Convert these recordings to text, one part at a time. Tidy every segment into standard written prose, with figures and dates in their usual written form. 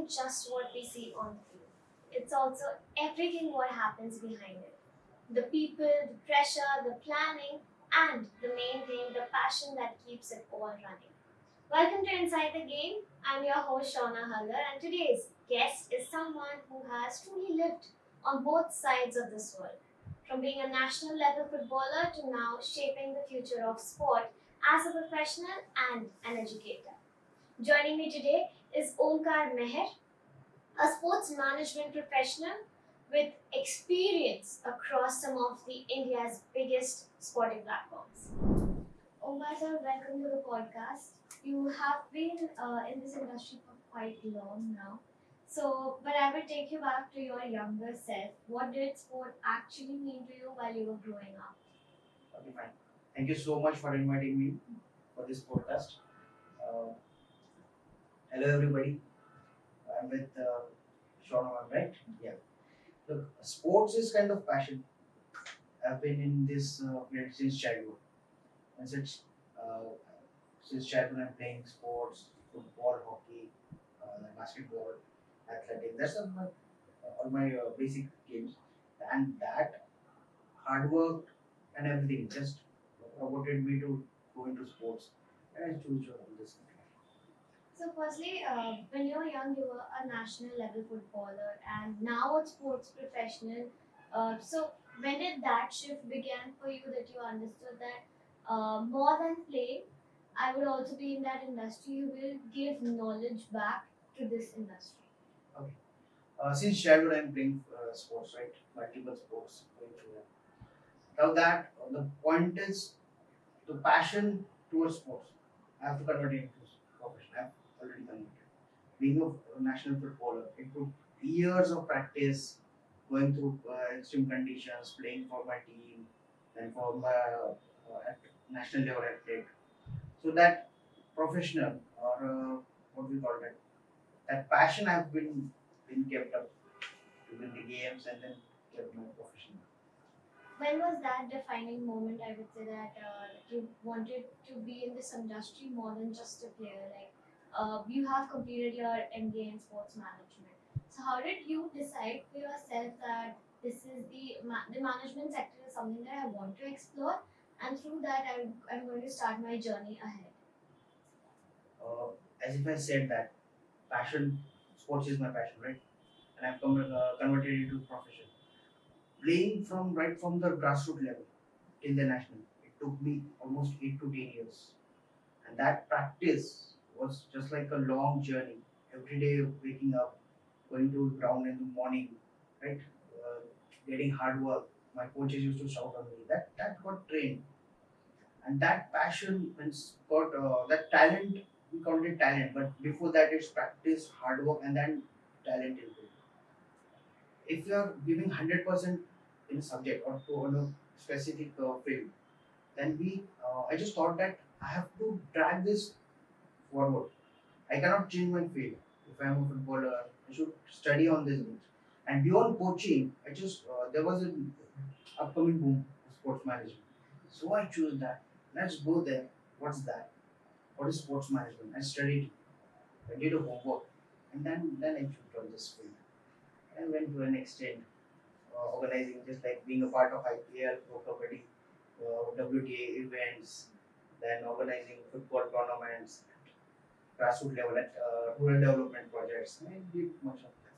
isn't just what we see on the field. It's also everything what happens behind it. The people, the pressure, the planning, and the main thing, the passion that keeps it all running. Welcome to Inside the Game. I'm your host Shawna Haldar, and today's guest is someone who has truly lived on both sides of this world. From being a national level footballer to now shaping the future of sport as a professional and an educator. Joining me today is Omkar Meher, a sports management professional with experience across some of the India's biggest sporting platforms. Omkar sir, welcome to the podcast. You have been in this industry for quite long now. But I will take you back to your younger self. What did sport actually mean to you while you were growing up? Okay, fine. Thank you so much for inviting me for this podcast. Uh, Hello, everybody. I'm with Shawna, right? Yeah. Look, sports is kind of passion. I've been in this field since childhood. And since childhood, I'm playing sports, football, hockey, basketball, athletics. That's all my basic games. And that hard work and everything just promoted me to go into sports. And I choose this. So, firstly, when you were young, you were a national level footballer, and now a sports professional. So, when did that shift begin for you that you understood that more than playing, I would also be in that industry? You will give knowledge back to this industry. Okay. Since childhood, I'm playing sports, right? Multiple sports. Going through that. Now that the point is the passion towards sports. I have to convert it into profession. I've already converted. Being a national footballer, it took years of practice, going through extreme conditions, playing for my team, then for my at national level athlete. So that professional or what we call that passion I've been kept up to win the games and then kept my profession. When was that defining moment? I would say that you wanted to be in this industry more than just a player. Like you have completed your MBA in sports management. So how did you decide for yourself that this is the management sector is something that I want to explore, and through that I'm going to start my journey ahead. Uh, as if I said that passion, sports is my passion, right? And I've converted it to profession. Playing from right from the grassroots level till the national, it took me almost 8 to 10 years, and that practice was just like a long journey. Every day waking up, going to ground in the morning, right? Uh, Getting hard work. My coaches used to shout on me. That got trained, and that passion and got that talent. We call it talent, but before that, it's practice, hard work, and then talent is built. If you are giving 100% in a subject or to on a specific field, then I just thought that I have to drag this forward. I cannot change my field. If I am a footballer, I should study on this things. And beyond coaching, I just there was an upcoming boom of sports management. So I choose that. Let's go there. What's that? What is sports management? I studied. I did a homework, and then I chose on this field. And went to an extent organizing just like being a part of IPL, Pro Kabaddi, WTA events, then organizing football tournaments, grassroots level at rural development projects. I did much of that.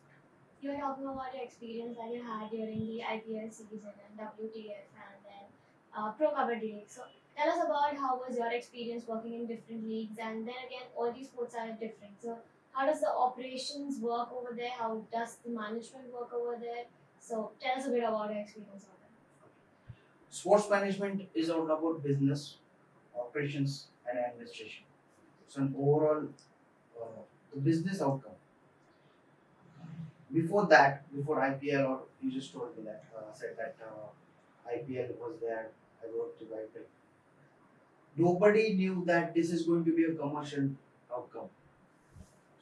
You're talking about your experience that you had during the IPL season and WTF and then Pro Kabaddi League. So tell us about how was your experience working in different leagues, and then again all these sports are different. So how does the operations work over there? How does the management work over there? So tell us a bit about your experience over there. Sports management is all about business, operations, and administration. It's an overall the business outcome. Before that, before IPL, or you just told me that said that IPL was there. I worked with IPL. Nobody knew that this is going to be a commercial outcome.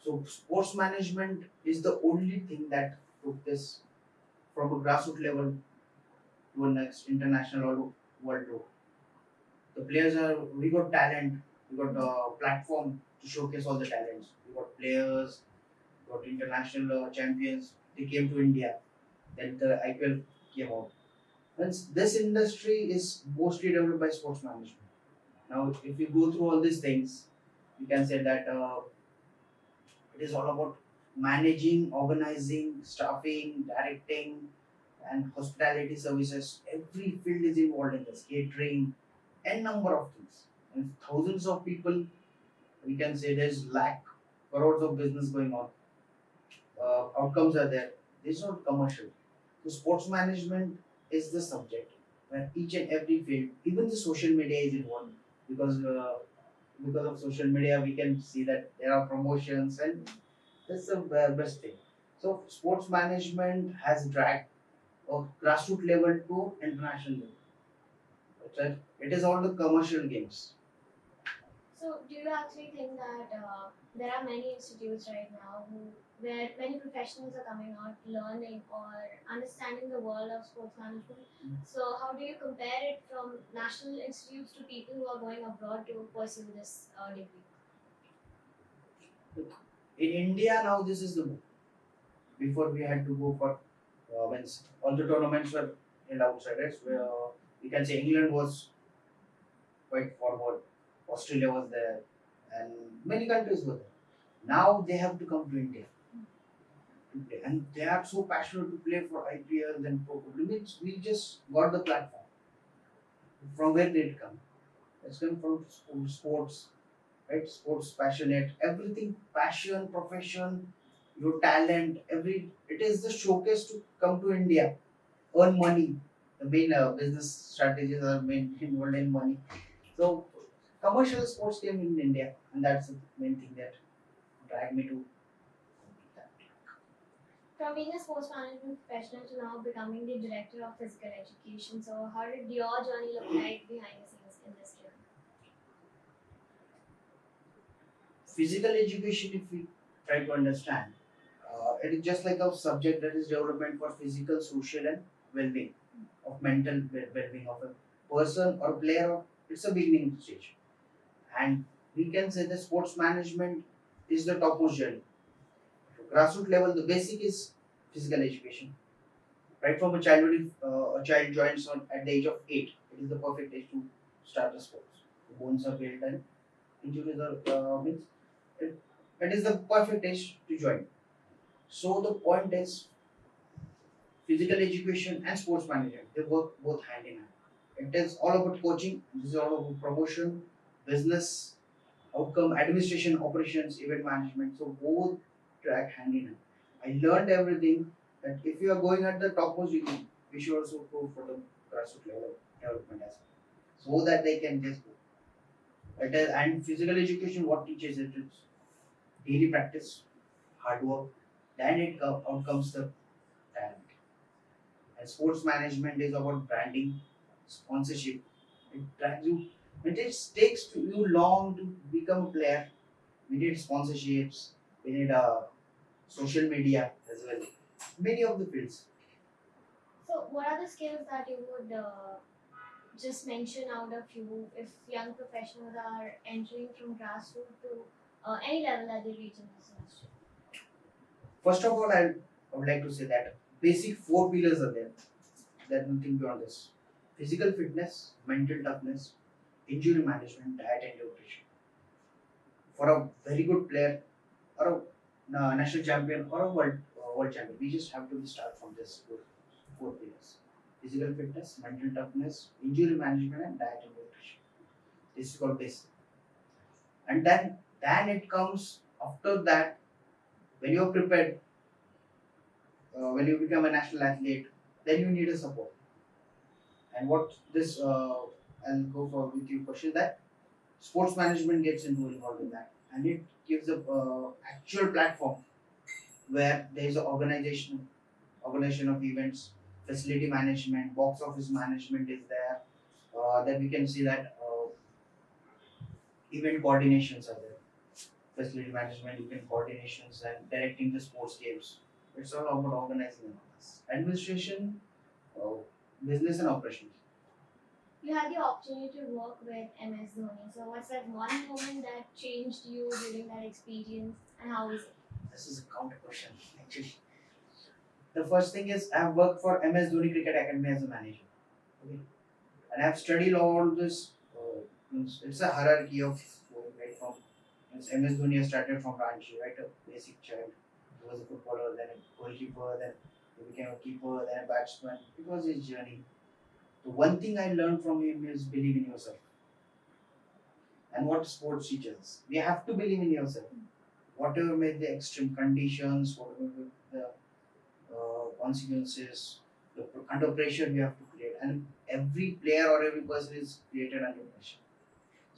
So sports management is the only thing that took this from a grassroots level to a next international or world tour. The players are we got talent, we got a platform to showcase all the talents. We got players, got international champions. They came to India. Then the IPL came out. Hence, this industry is mostly developed by sports management. Now, if you go through all these things, you can say that it is all about managing, organizing, staffing, directing, and hospitality services. Every field is involved in this, catering, and number of things. And thousands of people, we can say there's lakh crores of business going on. Outcomes are there. It's not commercial. So sports management is the subject where each and every field, even the social media is involved because of social media we can see that there are promotions and that's the best thing. So sports management has dragged a grassroots level to international level. Right? It is all the commercial games. So, do you actually think that there are many institutes right now where many professionals are coming out learning or understanding the world of sports management? So, how do you compare it from national institutes to people who are going abroad to pursue this degree? In India now this is the move. Before we had to go for when all the tournaments were held outside, right? So, we can say England was quite forward, Australia was there, and many countries were there. Now they have to come to India to play, and they are so passionate to play for IPL and Pro. Means we just got the platform. From where did it come? It's come from sports, right? Sports passionate, everything, passion, profession, your talent, every it is the showcase to come to India, earn money. The main business strategies are main involved in money. So commercial sports came in India, and that's the main thing that dragged me to that. From being a sports management professional to now becoming the director of physical education, so how did your journey look like behind the scenes in this journey? Physical education, if we try to understand, it is just like a subject that is development for physical, social, and well-being of mental well-being of a person or player. It's a beginning stage, and we can say that sports management is the topmost journey. Grassroots level, the basic is physical education. Right from a childhood, if a child joins on at the age of 8, it is the perfect age to start the sports. The bones are built and injuries are means it, it is the perfect age to join. So the point is physical education and sports management they work both hand in hand. It is all about coaching. This is all about promotion, business, outcome, administration, operations, event management. So both track hand in hand. I learned everything that if you are going at the topmost, we should also go for the grassroots level development as well, so that they can just go. It is, and physical education, what teaches it is daily practice, hard work, then out comes the talent. And sports management is about branding, sponsorship. It drags you. It takes you long to become a player. We need sponsorships. We need social media as well. Many of the fields. So, what are the skills that you would just mention out a few if young professionals are entering from grassroots to any level that they reach in this industry? First of all, I would like to say that basic four pillars are there. There's nothing beyond this. Physical fitness, mental toughness, injury management, diet and nutrition. For a very good player or a national champion or a world champion, we just have to start from this four pillars: physical fitness, mental toughness, injury management, and diet and nutrition. This is called basic. And then it comes after that when you're prepared, when you become a national athlete, then you need a support. And what this I'll go for with your question that sports management gets involved in that, and it gives a actual platform where there is an organization of events, facility management, box office management is there. Then we can see that event coordinations are there, facility management, event coordinations, and directing the sports games. It's all about organizing and all this. Administration, uh, business and operations. You had the opportunity to work with MS Dhoni. So, what's that one moment that changed you during that experience, and how was it? This is a counter question actually. The first thing is I have worked for MS Dhoni Cricket Academy as a manager. Okay. And I have studied all this. It's a hierarchy of going right from MS Dhoni has started from Ranchi, right? A basic child. He was a footballer, then a goalkeeper, then he became a keeper, then a batsman. It was his journey. The one thing I learned from him is believe in yourself. And what sports teaches us. We have to believe in yourself. Whatever may the extreme conditions, whatever the consequences, the under pressure we have to create. And every player or every person is created under pressure.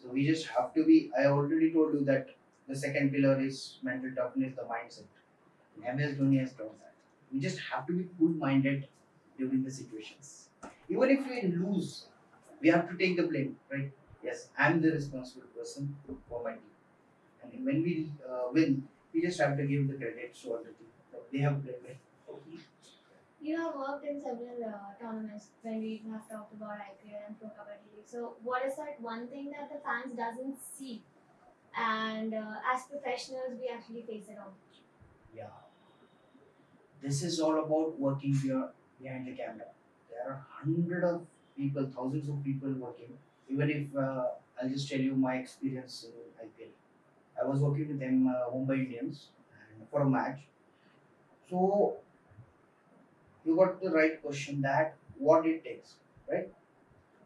So we just have to be. I already told you that the second pillar is mental toughness, the mindset. MS Dhoni has taught that. We just have to be cool-minded during the situations. Even if we lose, we have to take the blame, right? Yes, I'm the responsible person for my team. And when we win, we just have to give the credit to other team. Like they have played well. You have worked in several tournaments when we have talked about IPL and Pro Kabaddi League. So, what is that one thing that the fans doesn't see, and as professionals, we actually face it on? Yeah, this is all about working here behind the camera. There are hundred of people, thousands of people working. Even if I'll just tell you my experience in IPL. I was working with them, Mumbai Indians, and for a match. So you got the right question that what it takes, right?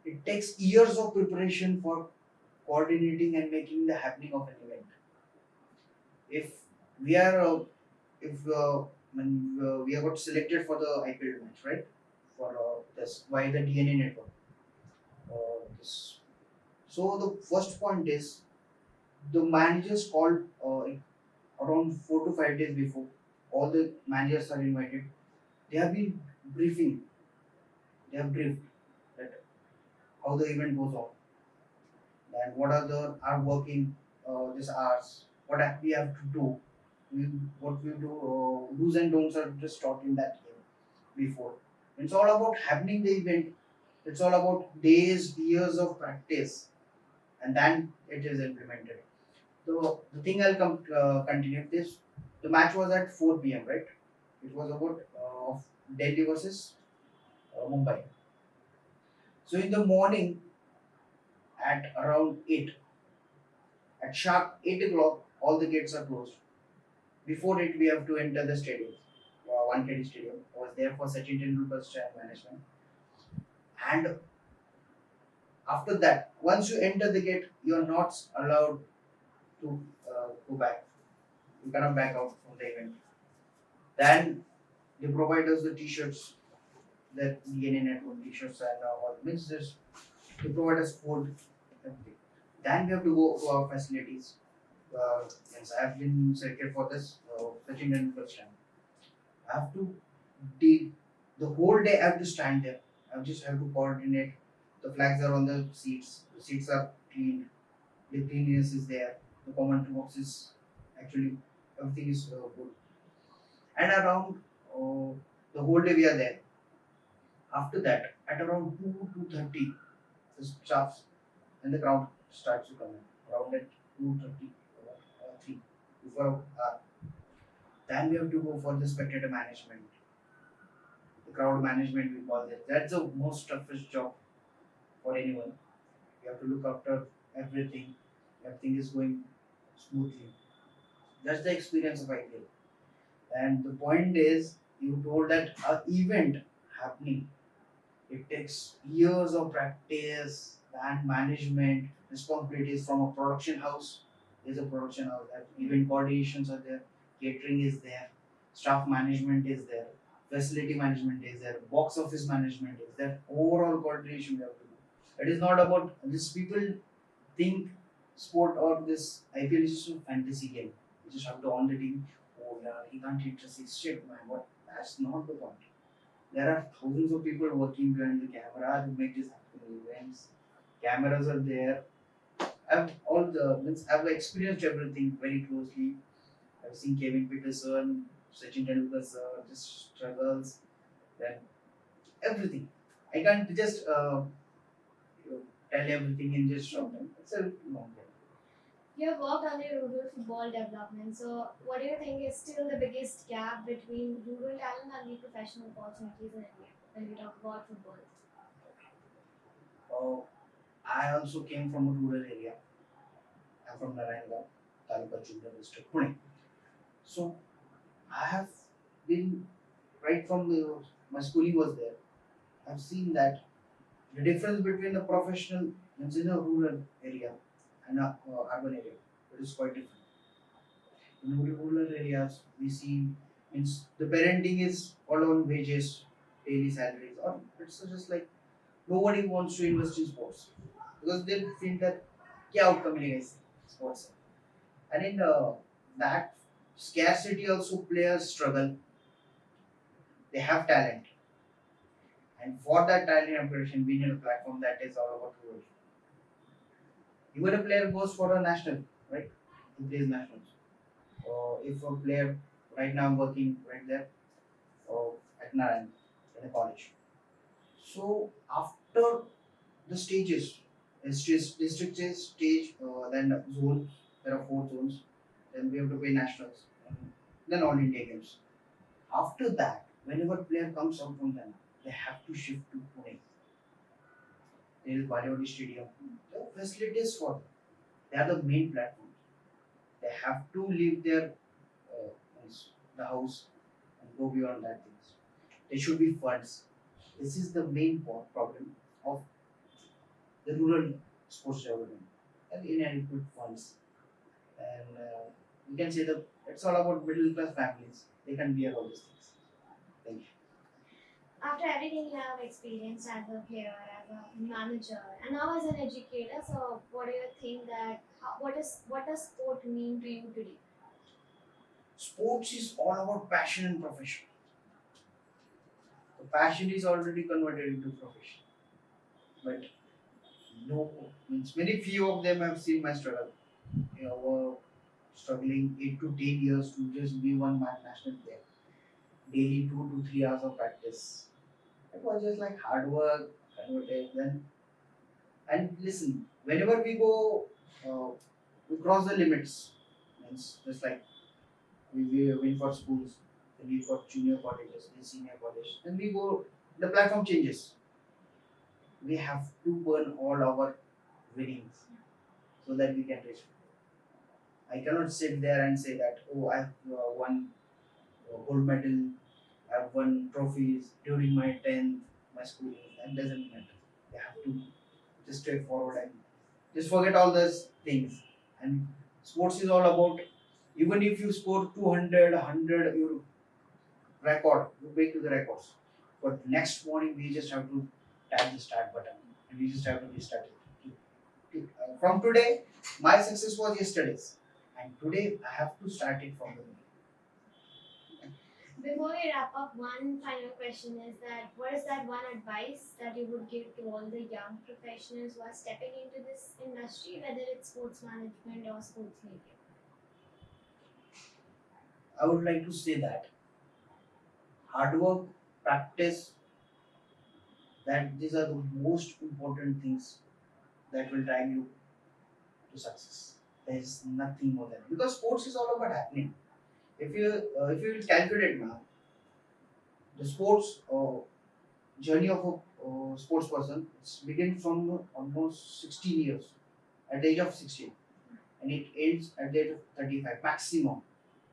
It takes years of preparation for coordinating and making the happening of an event. If we are, if when we are got selected for the IPL match, right? For this by the DNA network. This. So the first point is the managers called around 4 to 5 days before. All the managers are invited. They have been briefing. They have briefed that how the event goes on, and what are the our working this hours, we have to do, what we do, do's and don'ts are just taught in that game before. It's all about happening the event. It's all about days, years of practice, and then it is implemented. So the thing I'll continue this. The match was at 4 p.m. Right? It was about of Delhi versus Mumbai. So in the morning at around 8, at sharp 8 o'clock, all the gates are closed. Before it, we have to enter the stadium, Wankhede Stadium. I was there for Sachin Tendulkar's chair management. And after that, once you enter the gate, you are not allowed to go back. You cannot back out from the event. Then they provide us the t-shirts, the DNA network t-shirts and all. Means this, they provide us food, everything. Then we have to go to our facilities. Yes, I have been selected for this Sachin Tendulkar stand. I have to deal the whole day. I have to stand there. I just have to coordinate. The flags are on the seats. The seats are cleaned. The cleanliness is there. The commentary box is actually everything is good. And around the whole day we are there. After that, at around 2:30, the staffs and the crowd starts to come in. Around at 2:30, 3 before then we have to go for the spectator management, the crowd management we call that. That's the most toughest job for anyone. You have to look after everything. Everything is going smoothly. That's the experience of IPL. And the point is, you told that an event happening, it takes years of practice and management, responsibilities from a production house. There's a production house. That event coordinations are there, catering is there, staff management is there, facility management is there, box office management is there. Overall coordination we have to do. It is not about these people think sport or this IPL is just a fantasy game. You just have to on the team. Oh yeah, he can't hit just his shit, man. What? That's not the point. There are thousands of people working behind the camera to make this happen. Events, cameras are there. I've experienced everything very closely. I've seen Kevin Peterson, Sachin Tendulkar sir, just struggles, then everything. I can't just tell everything in just short time. It's a long time. You have worked on the rural football development, so what do you think is still the biggest gap between rural talent and the professional opportunities in India when we talk about football? Uh, I also came from a rural area. I'm from Narayanagar, Taluka Junior District, Pune. So I have been right from my schooling was there. I've seen that the difference between a professional means in a rural area and a urban area, it is quite different. In rural areas, we see means the parenting is all on wages, daily salaries, or it's just like nobody wants to invest in sports because they feel that क्या outcome मिलेगा इससे sports से. And in that scarcity also players struggle. They have talent, and for that talent upgradation, we need a platform that is all about rural. Even a player goes for a national, right? He plays nationals. If a player right now I'm working right there at Narayan in a college. So after the stages, district stage, then zone. There are 4 zones. Then we have to play nationals, and then all India games. After that, whenever player comes out from them, they have to shift to Pune. There is Ballywood Stadium. There are facilities for them. They are the main platforms. They have to leave their means the house and go beyond that things. There should be funds. This is the main problem of the rural sports development and inadequate funds. And you can say that it's all about middle class families. They can bear all these things. Thank you. After everything you have experienced as a player, as a manager, and now as an educator, so what do you think that what does sport mean to you today? Sports is all about passion and profession. The passion is already converted into profession. But no means very few of them have seen my struggle. You know, were struggling 8 to 10 years to just be one man national player. Daily 2 to 3 hours of practice. It was just like hard work, converted. Then and listen, whenever we go, we cross the limits. Means just like we win for schools, then we for junior colleges, then senior college, then we go. The platform changes. We have to burn all our winnings so that we can reach. I cannot sit there and say that oh I've won gold medal, I've won trophies during my 10th, my schooling. That doesn't matter. You have to just straightforward and just forget all those things. And sports is all about even if you score 200, 100, you record, you break to the records. But next morning we just have to tap the start button and we just have to restart it. From today, my success was yesterday's, and today I have to start it from the beginning. Before we wrap up, one final question is that what is that one advice that you would give to all the young professionals who are stepping into this industry, whether it's sports management or sports media? I would like to say that hard work, practice, that these are the most important things that will drive you to success. There is nothing more than because sports is all about happening. If you will calculate now, the sports journey of a sports person it's begin from almost 16 years at the age of 16 and it ends at the age of 35 maximum.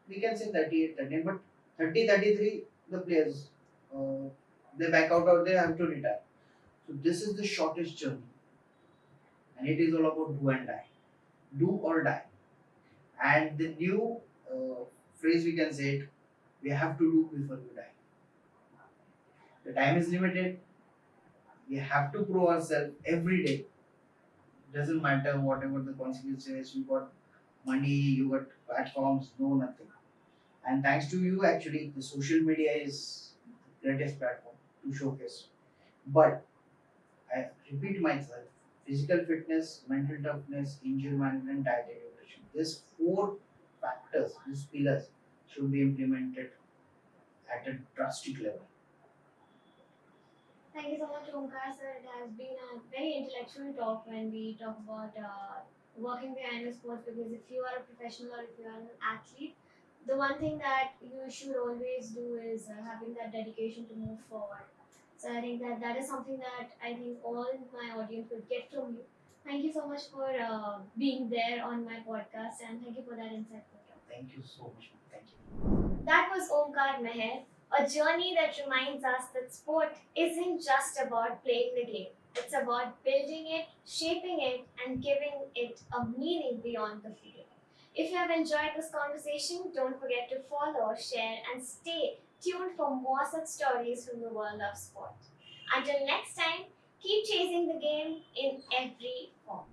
We can say 38, 39, but 30, 33 the players uh, they back out or they have to retire. So this is the shortest journey and it is all about do and die. Do or die. And the new phrase we can say it, we have to do before we die. The time is limited. We have to prove ourselves every day. Doesn't matter whatever the consequences. You got money, you got platforms, no nothing. And thanks to you, actually, the social media is the greatest platform to showcase. But I repeat myself: physical fitness, mental toughness, injury management, diet and nutrition. These 4 factors, these pillars, should be implemented at a drastic level. Thank you so much, Omkar sir. It has been a very intellectual talk when we talk about working behind the sports, because if you are a professional or if you are an athlete, the one thing that you should always do is having that dedication to move forward. So I think that that is something that I think all my audience will get from you. Thank you so much for being there on my podcast, and thank you for that insightful talk. Thank you so much. Thank you. That was Omkar Meher, a journey that reminds us that sport isn't just about playing the game. It's about building it, shaping it, and giving it a meaning beyond the field. If you have enjoyed this conversation, don't forget to follow, share, and stay tuned for more such stories from the world of sport. Until next time, keep chasing the game in every form.